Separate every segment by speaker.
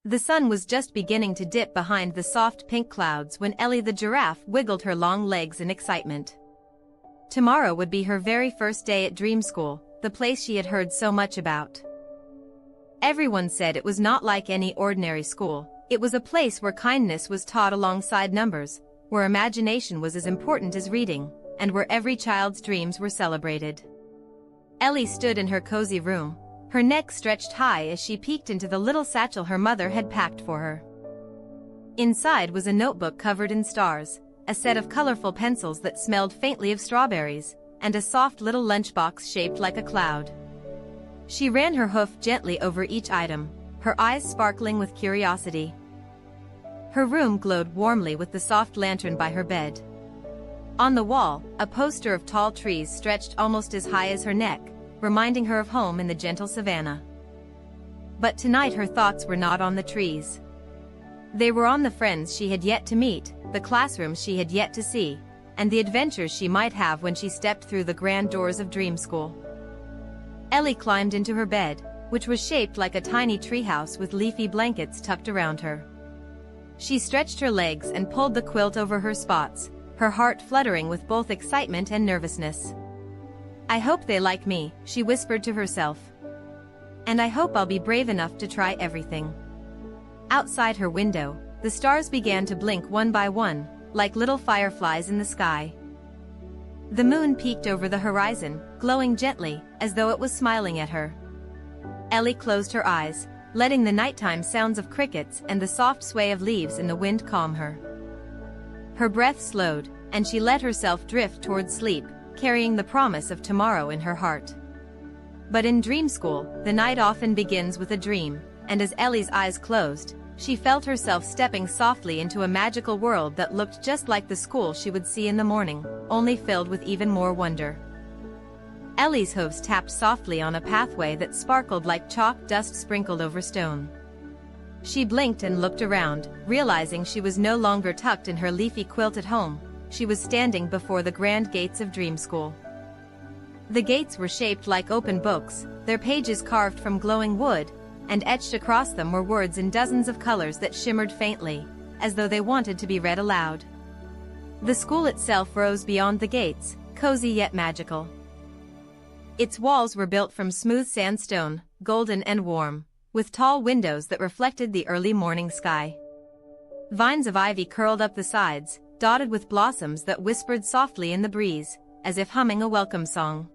Speaker 1: The sun was just beginning to dip behind the soft pink clouds when Ellie the giraffe wiggled her long legs in excitement. Tomorrow would be her very first day at Dream School, the place she had heard so much about. Everyone said it was not like any ordinary school. It was a place where kindness was taught alongside numbers, where imagination was as important as reading, and where every child's dreams were celebrated. Ellie stood in her cozy room, her neck stretched high as she peeked into the little satchel her mother had packed for her. Inside was a notebook covered in stars, a set of colorful pencils that smelled faintly of strawberries, and a soft little lunchbox shaped like a cloud. She ran her hoof gently over each item, her eyes sparkling with curiosity. Her room glowed warmly with the soft lantern by her bed. On the wall, a poster of tall trees stretched almost as high as her neck, reminding her of home in the gentle savannah. But tonight her thoughts were not on the trees. They were on the friends she had yet to meet, the classrooms she had yet to see, and the adventures she might have when she stepped through the grand doors of Dream School. Ellie climbed into her bed, which was shaped like a tiny treehouse with leafy blankets tucked around her. She stretched her legs and pulled the quilt over her spots, her heart fluttering with both excitement and nervousness. "I hope they like me," she whispered to herself. "And I hope I'll be brave enough to try everything." Outside her window, the stars began to blink one by one, like little fireflies in the sky. The moon peeked over the horizon, glowing gently, as though it was smiling at her. Ellie closed her eyes, letting the nighttime sounds of crickets and the soft sway of leaves in the wind calm her. Her breath slowed, and she let herself drift toward sleep, carrying the promise of tomorrow in her heart. But in Dream School, the night often begins with a dream, and as Ellie's eyes closed, she felt herself stepping softly into a magical world that looked just like the school she would see in the morning, only filled with even more wonder. Ellie's hooves tapped softly on a pathway that sparkled like chalk dust sprinkled over stone. She blinked and looked around, realizing she was no longer tucked in her leafy quilt at home. She was standing before the grand gates of Dream School. The gates were shaped like open books, their pages carved from glowing wood, and etched across them were words in dozens of colors that shimmered faintly, as though they wanted to be read aloud. The school itself rose beyond the gates, cozy yet magical. Its walls were built from smooth sandstone, golden and warm, with tall windows that reflected the early morning sky. Vines of ivy curled up the sides, dotted with blossoms that whispered softly in the breeze, as if humming a welcome song.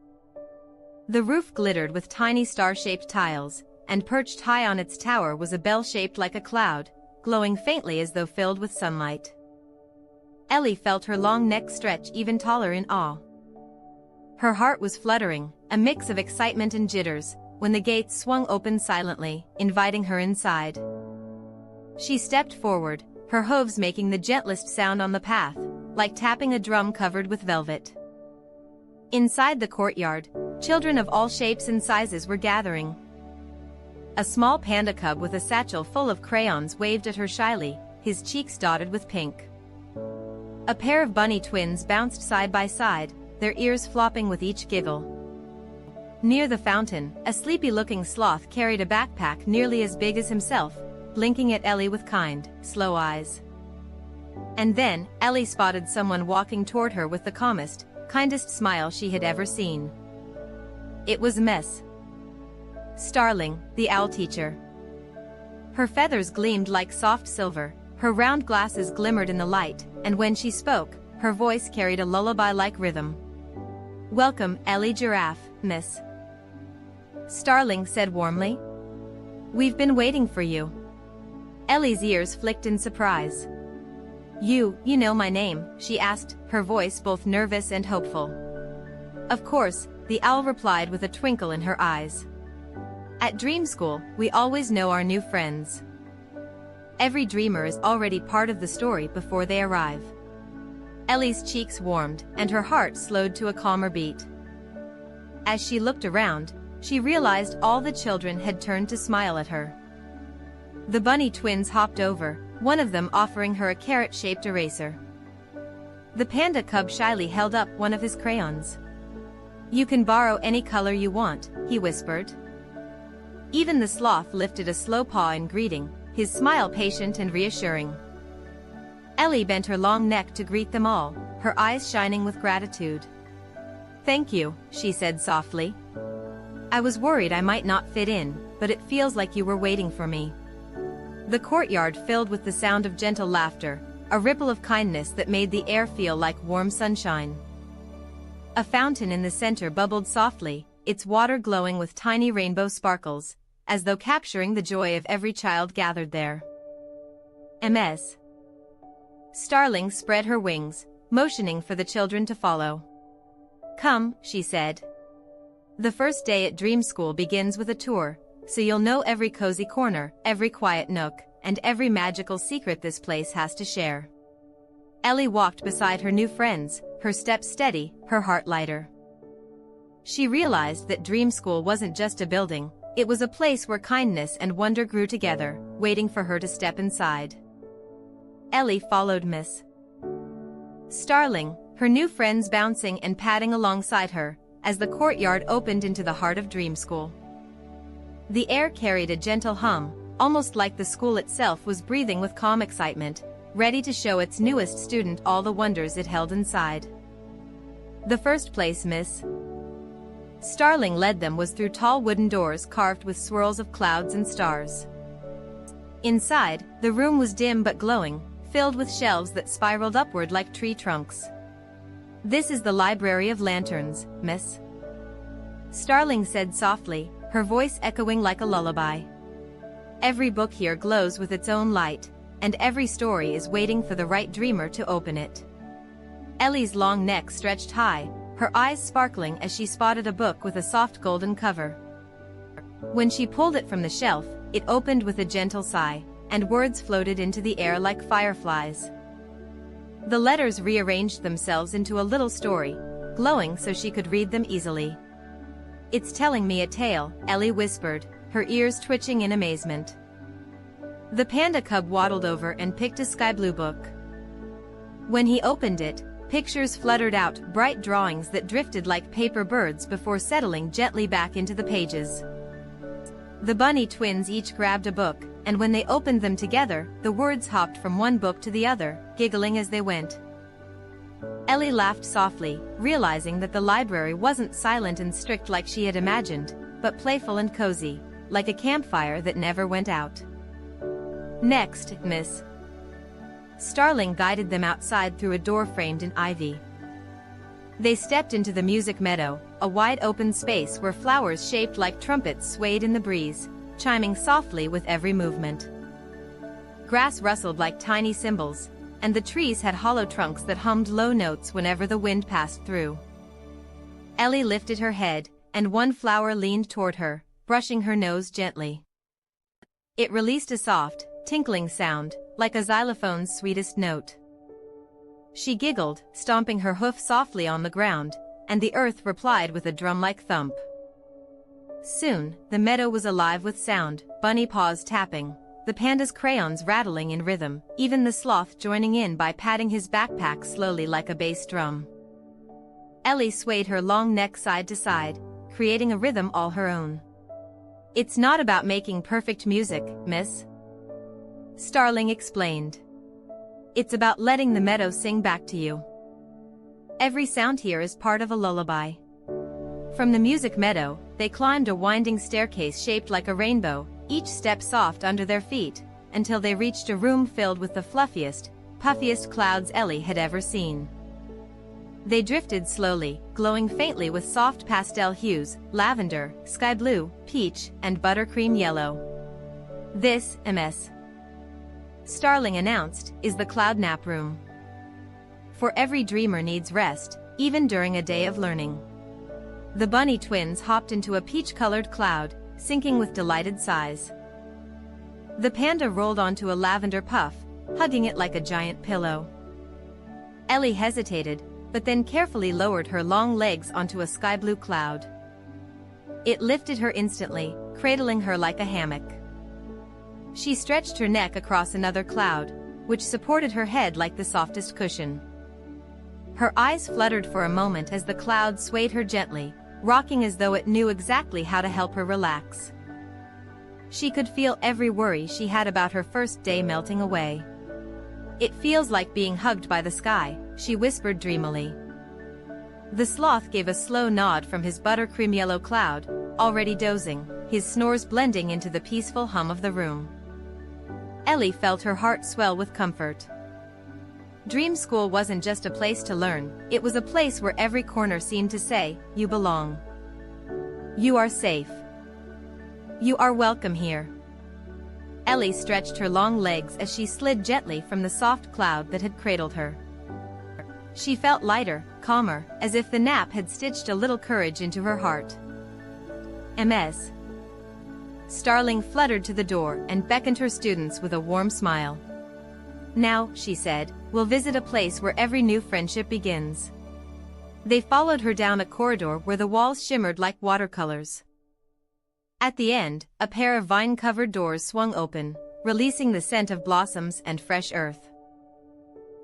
Speaker 1: The roof glittered with tiny star-shaped tiles, and perched high on its tower was a bell shaped like a cloud, glowing faintly as though filled with sunlight. Ellie felt her long neck stretch even taller in awe. Her heart was fluttering, a mix of excitement and jitters, when the gates swung open silently, inviting her inside. She stepped forward, her hooves making the gentlest sound on the path, like tapping a drum covered with velvet. Inside the courtyard, children of all shapes and sizes were gathering. A small panda cub with a satchel full of crayons waved at her shyly, his cheeks dotted with pink. A pair of bunny twins bounced side by side, their ears flopping with each giggle. Near the fountain, a sleepy-looking sloth carried a backpack nearly as big as himself, blinking at Ellie with kind, slow eyes. And then, Ellie spotted someone walking toward her with the calmest, kindest smile she had ever seen. It was Miss Starling, the owl teacher. Her feathers gleamed like soft silver, her round glasses glimmered in the light, and when she spoke, her voice carried a lullaby-like rhythm. "Welcome, Ellie Giraffe, Miss Starling said warmly. "We've been waiting for you." Ellie's ears flicked in surprise. You know my name," she asked, her voice both nervous and hopeful. "Of course," the owl replied with a twinkle in her eyes. "At Dream School, we always know our new friends. Every dreamer is already part of the story before they arrive." Ellie's cheeks warmed, and her heart slowed to a calmer beat. As she looked around, she realized all the children had turned to smile at her. The bunny twins hopped over, one of them offering her a carrot-shaped eraser. The panda cub shyly held up one of his crayons. "You can borrow any color you want," he whispered. Even the sloth lifted a slow paw in greeting, his smile patient and reassuring. Ellie bent her long neck to greet them all, her eyes shining with gratitude. "Thank you," she said softly. "I was worried I might not fit in, but it feels like you were waiting for me." The courtyard filled with the sound of gentle laughter, a ripple of kindness that made the air feel like warm sunshine. A fountain in the center bubbled softly, its water glowing with tiny rainbow sparkles, as though capturing the joy of every child gathered there. Ms. Starling spread her wings, motioning for the children to follow. "Come," she said. "The first day at Dream School begins with a tour, so you'll know every cozy corner, every quiet nook, and every magical secret this place has to share." Ellie walked beside her new friends, her steps steady, her heart lighter. She realized that Dream School wasn't just a building, it was a place where kindness and wonder grew together, waiting for her to step inside. Ellie followed Miss Starling, her new friends bouncing and padding alongside her, as the courtyard opened into the heart of Dream School. The air carried a gentle hum, almost like the school itself was breathing with calm excitement, ready to show its newest student all the wonders it held inside. The first place Miss Starling led them was through tall wooden doors carved with swirls of clouds and stars. Inside, the room was dim but glowing, filled with shelves that spiraled upward like tree trunks. "This is the Library of Lanterns, Miss Starling said softly, her voice echoing like a lullaby. "Every book here glows with its own light, and every story is waiting for the right dreamer to open it." Ellie's long neck stretched high, her eyes sparkling as she spotted a book with a soft golden cover. When she pulled it from the shelf, it opened with a gentle sigh, and words floated into the air like fireflies. The letters rearranged themselves into a little story, glowing so she could read them easily. "It's telling me a tale," Ellie whispered, her ears twitching in amazement. The panda cub waddled over and picked a sky blue book. When he opened it, pictures fluttered out, bright drawings that drifted like paper birds before settling gently back into the pages. The bunny twins each grabbed a book, and when they opened them together, the words hopped from one book to the other, giggling as they went. Ellie laughed softly, realizing that the library wasn't silent and strict like she had imagined, but playful and cozy, like a campfire that never went out. "Next, Miss Starling guided them outside through a door framed in ivy. They stepped into the music meadow, a wide open space where flowers shaped like trumpets swayed in the breeze, chiming softly with every movement. Grass rustled like tiny cymbals, and the trees had hollow trunks that hummed low notes whenever the wind passed through. Ellie lifted her head, and one flower leaned toward her, brushing her nose gently. It released a soft, tinkling sound, like a xylophone's sweetest note. She giggled, stomping her hoof softly on the ground, and the earth replied with a drum-like thump. Soon, the meadow was alive with sound, bunny paws tapping, the panda's crayons rattling in rhythm, even the sloth joining in by patting his backpack slowly like a bass drum. Ellie swayed her long neck side to side, creating a rhythm all her own. "It's not about making perfect music, Miss Starling explained. "It's about letting the meadow sing back to you. Every sound here is part of a lullaby." From the music meadow, they climbed a winding staircase shaped like a rainbow, each step soft under their feet, until they reached a room filled with the fluffiest, puffiest clouds Ellie had ever seen. They drifted slowly, glowing faintly with soft pastel hues, lavender, sky blue, peach, and buttercream yellow. "This, Ms. Starling announced, "is the Cloud Nap Room. For every dreamer needs rest, even during a day of learning." The bunny twins hopped into a peach-colored cloud, sinking with delighted sighs. The panda rolled onto a lavender puff, hugging it like a giant pillow. Ellie hesitated, but then carefully lowered her long legs onto a sky-blue cloud. It lifted her instantly, cradling her like a hammock. She stretched her neck across another cloud, which supported her head like the softest cushion. Her eyes fluttered for a moment as the cloud swayed her gently, rocking as though it knew exactly how to help her relax. She could feel every worry she had about her first day melting away. "It feels like being hugged by the sky," she whispered dreamily. The sloth gave a slow nod from his buttercream yellow cloud, already dozing, his snores blending into the peaceful hum of the room. Ellie felt her heart swell with comfort. Dream School wasn't just a place to learn, it was a place where every corner seemed to say, "You belong. You are safe. You are welcome here." Ellie stretched her long legs as she slid gently from the soft cloud that had cradled her. She felt lighter, calmer, as if the nap had stitched a little courage into her heart. "Ms." Starling fluttered to the door and beckoned her students with a warm smile. "Now," she said, "we'll visit a place where every new friendship begins." They followed her down a corridor where the walls shimmered like watercolors. At the end, a pair of vine-covered doors swung open, releasing the scent of blossoms and fresh earth.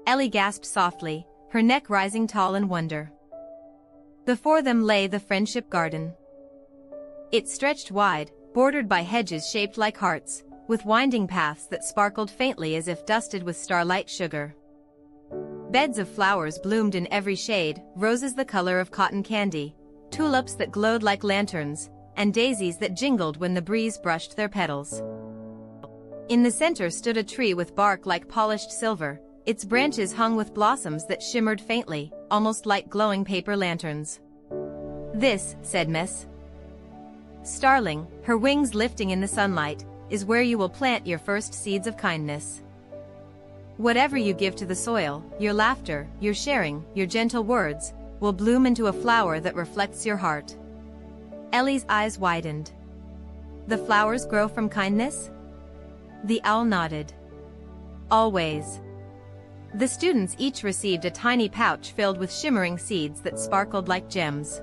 Speaker 1: Ellie gasped softly, her neck rising tall in wonder. Before them lay the Friendship Garden. It stretched wide, bordered by hedges shaped like hearts, with winding paths that sparkled faintly as if dusted with starlight sugar. Beds of flowers bloomed in every shade, roses the color of cotton candy, tulips that glowed like lanterns, and daisies that jingled when the breeze brushed their petals. In the center stood a tree with bark like polished silver, its branches hung with blossoms that shimmered faintly, almost like glowing paper lanterns. "This," said Miss Starling, her wings lifting in the sunlight, "is where you will plant your first seeds of kindness. Whatever you give to the soil, your laughter, your sharing, your gentle words, will bloom into a flower that reflects your heart." Ellie's eyes widened. "The flowers grow from kindness?" The owl nodded. "Always." The students each received a tiny pouch filled with shimmering seeds that sparkled like gems.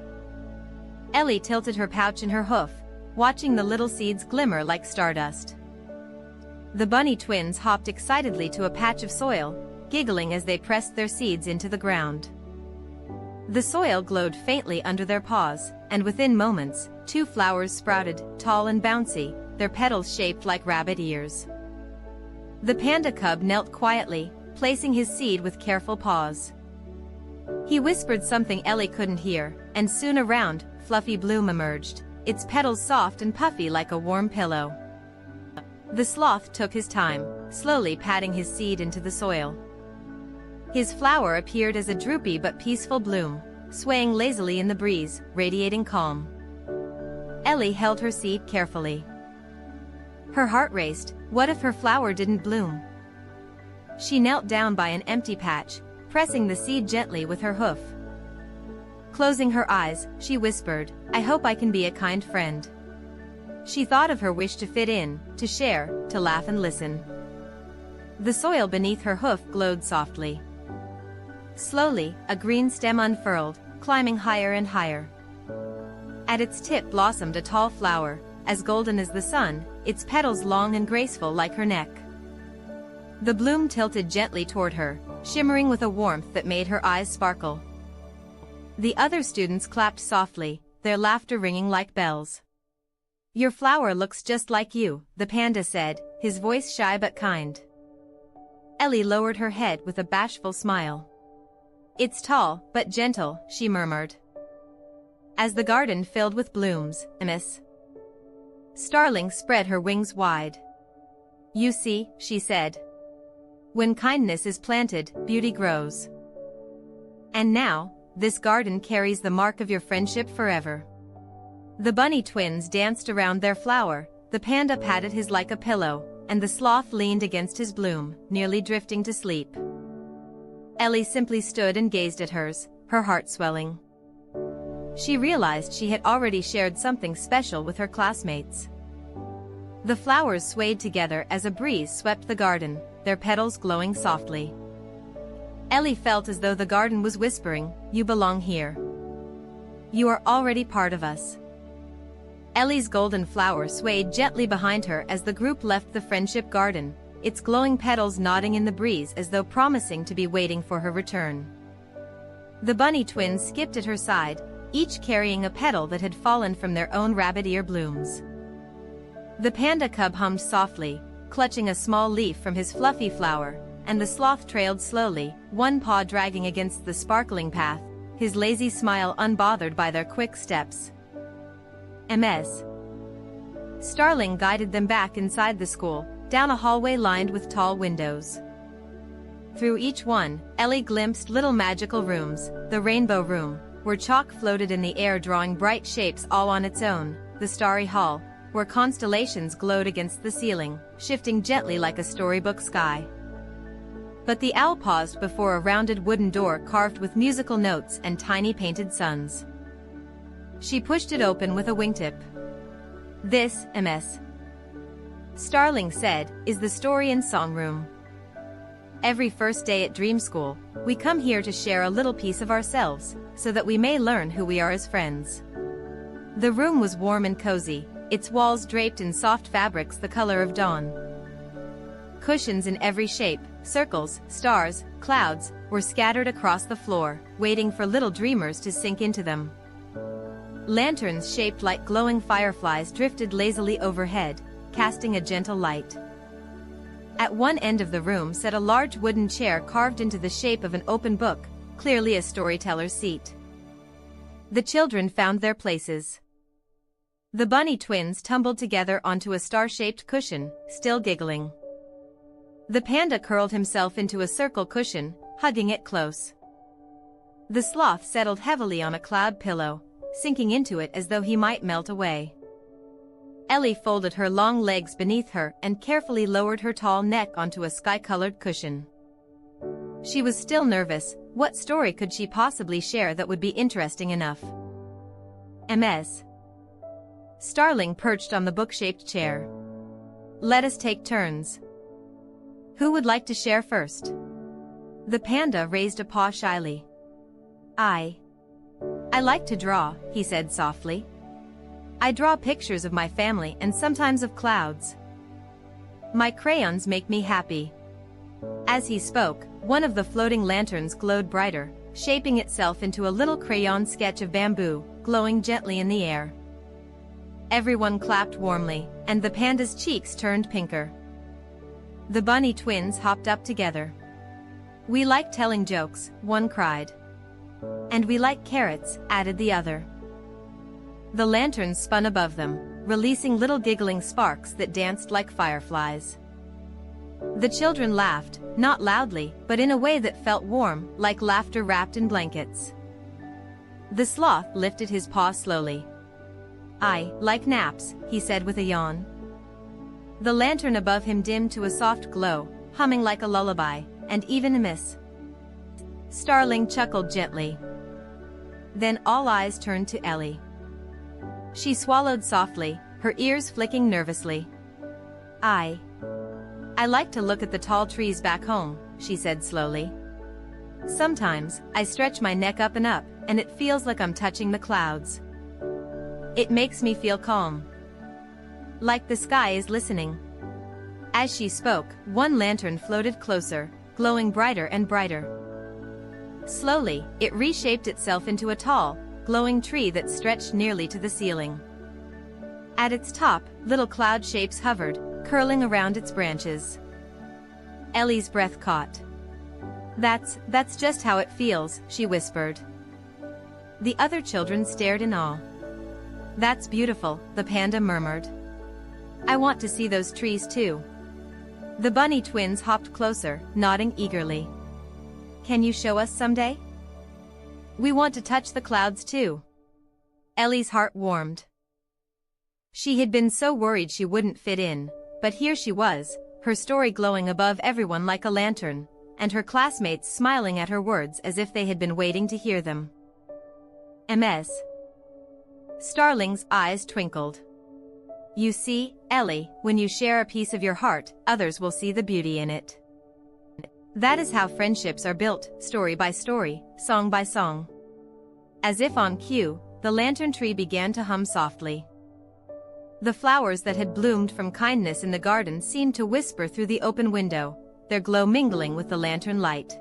Speaker 1: Ellie tilted her pouch in her hoof, watching the little seeds glimmer like stardust. The bunny twins hopped excitedly to a patch of soil, giggling as they pressed their seeds into the ground. The soil glowed faintly under their paws, and within moments, 2 flowers sprouted, tall and bouncy, their petals shaped like rabbit ears. The panda cub knelt quietly, placing his seed with careful paws. He whispered something Ellie couldn't hear, and soon a round, fluffy bloom emerged, its petals soft and puffy like a warm pillow. The sloth took his time, slowly patting his seed into the soil. His flower appeared as a droopy but peaceful bloom, swaying lazily in the breeze, radiating calm. Ellie held her seed carefully. Her heart raced. What if her flower didn't bloom? She knelt down by an empty patch, pressing the seed gently with her hoof. Closing her eyes, she whispered, "I hope I can be a kind friend." She thought of her wish to fit in, to share, to laugh and listen. The soil beneath her hoof glowed softly. Slowly, a green stem unfurled, climbing higher and higher. At its tip blossomed a tall flower, as golden as the sun, its petals long and graceful like her neck. The bloom tilted gently toward her, shimmering with a warmth that made her eyes sparkle. The other students clapped softly, their laughter ringing like bells. "Your flower looks just like you," the panda said, his voice shy but kind. Ellie lowered her head with a bashful smile. "It's tall, but gentle," she murmured. As the garden filled with blooms, Miss Starling spread her wings wide. "You see," she said. "When kindness is planted, beauty grows. And now, this garden carries the mark of your friendship forever." The bunny twins danced around their flower, the panda patted his like a pillow, and the sloth leaned against his bloom, nearly drifting to sleep. Ellie simply stood and gazed at hers, her heart swelling. She realized she had already shared something special with her classmates. The flowers swayed together as a breeze swept the garden, their petals glowing softly. Ellie felt as though the garden was whispering, "You belong here. You are already part of us." Ellie's golden flower swayed gently behind her as the group left the friendship garden, its glowing petals nodding in the breeze as though promising to be waiting for her return. The bunny twins skipped at her side, each carrying a petal that had fallen from their own rabbit ear blooms. The panda cub hummed softly, clutching a small leaf from his fluffy flower, and the sloth trailed slowly, one paw dragging against the sparkling path, his lazy smile unbothered by their quick steps. Ms. Starling guided them back inside the school, down a hallway lined with tall windows. Through each one, Ellie glimpsed little magical rooms, the rainbow room, where chalk floated in the air drawing bright shapes all on its own, the starry hall, where constellations glowed against the ceiling, shifting gently like a storybook sky. But the owl paused before a rounded wooden door carved with musical notes and tiny painted suns. She pushed it open with a wingtip. "This, Ms. Starling said, is the story and song room. Every first day at Dream School, we come here to share a little piece of ourselves, so that we may learn who we are as friends." The room was warm and cozy, its walls draped in soft fabrics the color of dawn. Cushions in every shape, circles, stars, clouds, were scattered across the floor, waiting for little dreamers to sink into them. Lanterns shaped like glowing fireflies drifted lazily overhead, casting a gentle light. At one end of the room sat a large wooden chair carved into the shape of an open book, clearly a storyteller's seat. The children found their places. The bunny twins tumbled together onto a star-shaped cushion, still giggling. The panda curled himself into a circle cushion, hugging it close. The sloth settled heavily on a cloud pillow, sinking into it as though he might melt away. Ellie folded her long legs beneath her and carefully lowered her tall neck onto a sky-colored cushion. She was still nervous. What story could she possibly share that would be interesting enough? Ms. Starling perched on the book-shaped chair. "Let us take turns. Who would like to share first?" The panda raised a paw shyly. I like to draw," he said softly. "I draw pictures of my family and sometimes of clouds. My crayons make me happy." As he spoke, one of the floating lanterns glowed brighter, shaping itself into a little crayon sketch of bamboo, glowing gently in the air. Everyone clapped warmly, and the panda's cheeks turned pinker. The bunny twins hopped up together. "We like telling jokes," one cried. "And we like carrots," added the other. The lanterns spun above them, releasing little giggling sparks that danced like fireflies. The children laughed, not loudly, but in a way that felt warm, like laughter wrapped in blankets. The sloth lifted his paw slowly. "I like naps," he said with a yawn. The lantern above him dimmed to a soft glow, humming like a lullaby, and even Miss Starling chuckled gently. Then all eyes turned to Ellie. She swallowed softly, her ears flicking nervously. I like to look at the tall trees back home," she said slowly. "Sometimes, I stretch my neck up and up, and it feels like I'm touching the clouds. It makes me feel calm. Like the sky is listening." As she spoke, one lantern floated closer, glowing brighter and brighter. Slowly, it reshaped itself into a tall, glowing tree that stretched nearly to the ceiling. At its top, little cloud shapes hovered, curling around its branches. Ellie's breath caught. That's just how it feels," she whispered. The other children stared in awe. "That's beautiful," the panda murmured. "I want to see those trees too." The bunny twins hopped closer, nodding eagerly. "Can you show us someday? We want to touch the clouds too." Ellie's heart warmed. She had been so worried she wouldn't fit in, but here she was, her story glowing above everyone like a lantern, and her classmates smiling at her words as if they had been waiting to hear them. Ms. Starling's eyes twinkled. "You see, Ellie, when you share a piece of your heart, others will see the beauty in it. That is how friendships are built, story by story, song by song." As if on cue, the lantern tree began to hum softly. The flowers that had bloomed from kindness in the garden seemed to whisper through the open window, their glow mingling with the lantern light.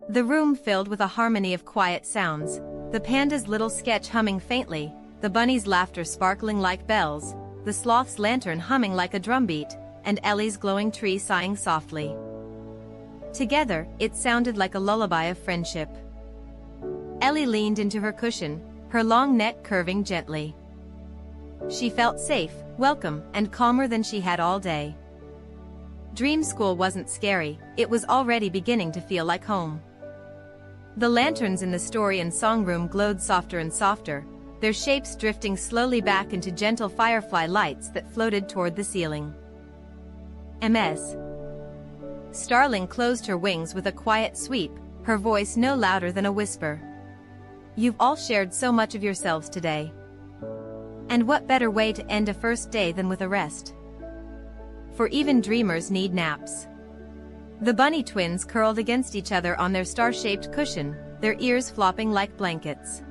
Speaker 1: The room filled with a harmony of quiet sounds, the panda's little sketch humming faintly, the bunny's laughter sparkling like bells, the sloth's lantern humming like a drumbeat, and Ellie's glowing tree sighing softly. Together, it sounded like a lullaby of friendship. Ellie leaned into her cushion, her long neck curving gently. She felt safe, welcome, and calmer than she had all day. Dream School wasn't scary, it was already beginning to feel like home. The lanterns in the story and song room glowed softer and softer, their shapes drifting slowly back into gentle firefly lights that floated toward the ceiling. Ms. Starling closed her wings with a quiet sweep, her voice no louder than a whisper. You've all shared so much of yourselves today. And what better way to end a first day than with a rest? For even dreamers need naps. The bunny twins curled against each other on their star-shaped cushion, their ears flopping like blankets.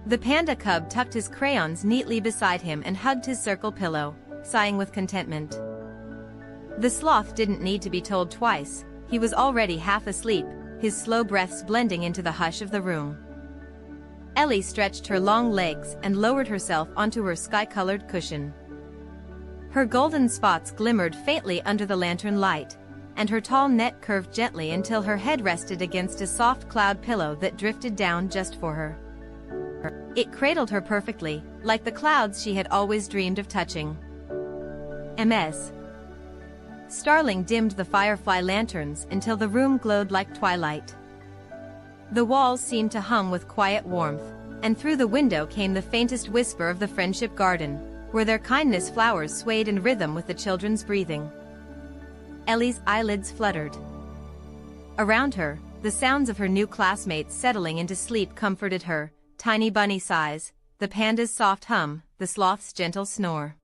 Speaker 1: The panda cub tucked his crayons neatly beside him and hugged his circle pillow, sighing with contentment. The sloth didn't need to be told twice, he was already half asleep, his slow breaths blending into the hush of the room. Ellie stretched her long legs and lowered herself onto her sky-colored cushion. Her golden spots glimmered faintly under the lantern light, and her tall neck curved gently until her head rested against a soft cloud pillow that drifted down just for her. It cradled her perfectly, like the clouds she had always dreamed of touching. Ms. Starling dimmed the firefly lanterns until the room glowed like twilight. The walls seemed to hum with quiet warmth, and through the window came the faintest whisper of the friendship garden, where their kindness flowers swayed in rhythm with the children's breathing. Ellie's eyelids fluttered. Around her, the sounds of her new classmates settling into sleep comforted her, tiny bunny sighs, the panda's soft hum, the sloth's gentle snore.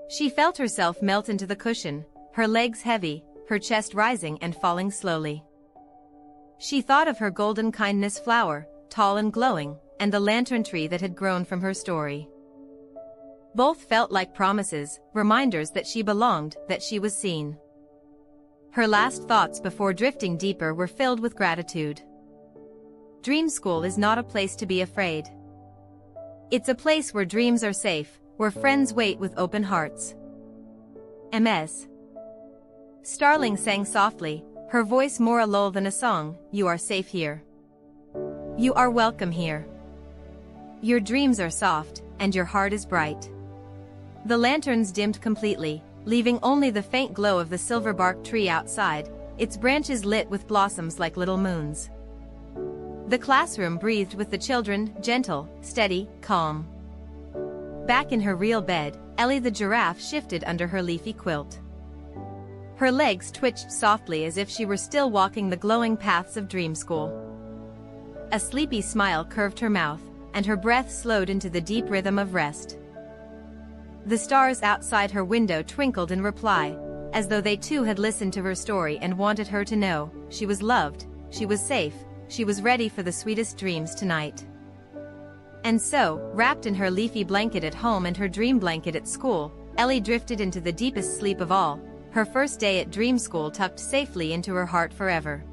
Speaker 1: She felt herself melt into the cushion, her legs heavy, her chest rising and falling slowly. She thought of her golden kindness flower, tall and glowing, and the lantern tree that had grown from her story. Both felt like promises, reminders that she belonged, that she was seen. Her last thoughts before drifting deeper were filled with gratitude. Dream School is not a place to be afraid. It's a place where dreams are safe, where friends wait with open hearts. Ms. Starling sang softly, her voice more a lull than a song, you are safe here. You are welcome here. Your dreams are soft, and your heart is bright. The lanterns dimmed completely, leaving only the faint glow of the silver-bark tree outside, its branches lit with blossoms like little moons. The classroom breathed with the children, gentle, steady, calm. Back in her real bed, Ellie the giraffe shifted under her leafy quilt. Her legs twitched softly as if she were still walking the glowing paths of Dream School. A sleepy smile curved her mouth, and her breath slowed into the deep rhythm of rest. The stars outside her window twinkled in reply, as though they too had listened to her story and wanted her to know, she was loved, she was safe, she was ready for the sweetest dreams tonight. And so, wrapped in her leafy blanket at home and her dream blanket at school, Ellie drifted into the deepest sleep of all, her first day at Dream School tucked safely into her heart forever.